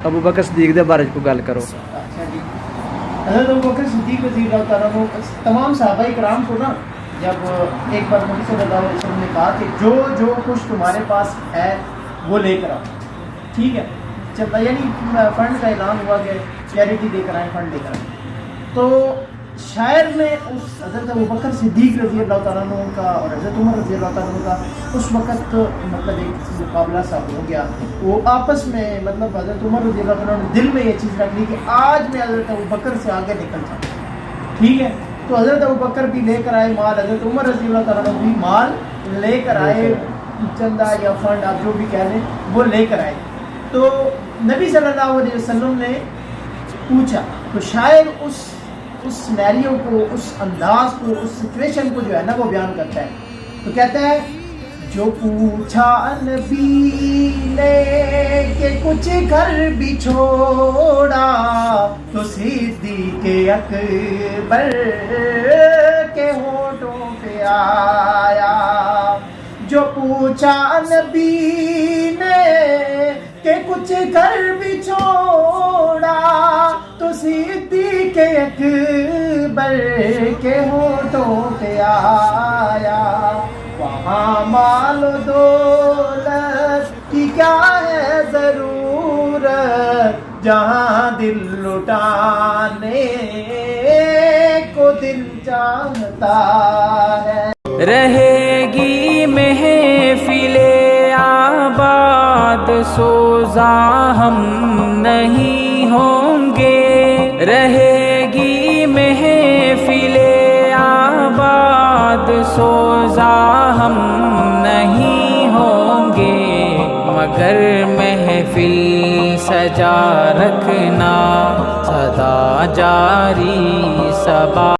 ابو بکر صدیق دے بارے کو گل کرو. اچھا جی، حضرت ابو بکر صدیق رضی اللہ تعالیٰ عنہ تمام صحابہ کرام کو نا جب ایک بار نبی صلی اللہ علیہ وسلم نے کہا کہ جو جو کچھ تمہارے پاس ہے وہ لے کر آؤ، ٹھیک ہے چلتا، یعنی فنڈ کا اعلان ہوا کہ چیریٹی دے کر آئیں، فنڈ دے کر آئیں. تو شاعر نے اس حضرت ابو بکر صدیق رضی اللہ تعالیٰ عنہ کا اور حضرت عمر رضی اللہ تعالیٰ عنہ کا اس وقت مطلب ایک مقابلہ سا ہو گیا. وہ آپس میں مطلب حضرت عمر رضی اللہ تعالیٰ عنہ نے دل میں یہ چیز رکھ لی کہ آج میں حضرت ابو بکر سے آگے نکل جاؤں، ٹھیک ہے. تو حضرت ابو بکر بھی لے کر آئے مال، حضرت عمر رضی اللہ تعالیٰ عنہ بھی مال لے کر آئے، چندہ یا فنڈ آپ جو بھی کہہ لیں وہ لے کر آئے. تو نبی صلی اللہ علیہ وسلم نے پوچھا، تو شاعر اس سینیریو کو، اس انداز کو، اس سچویشن کو جو ہے نا وہ بیان کرتا ہے. تو کہتا ہے جو پوچھا نبی نے کہ کچھ گھر بھی چھوڑا تو صدیق اکبر کے ہونٹوں پہ آیا. جو پوچھا نبی نے کہ کچھ گھر بھی چھوڑا تو صدیق اکبر کے ہونٹوں پہ آیا. وہاں مال و دولت کی کیا ہے ضرورت جہاں دل لٹانے کو دل چاہتا ہے. رہے گی محفل آباد سوزا ہم نہیں ہوں گے، رہے گی محفل آباد سوزا ہم نہیں ہوں گے، مگر محفل سجا رکھنا سدا جاری سبا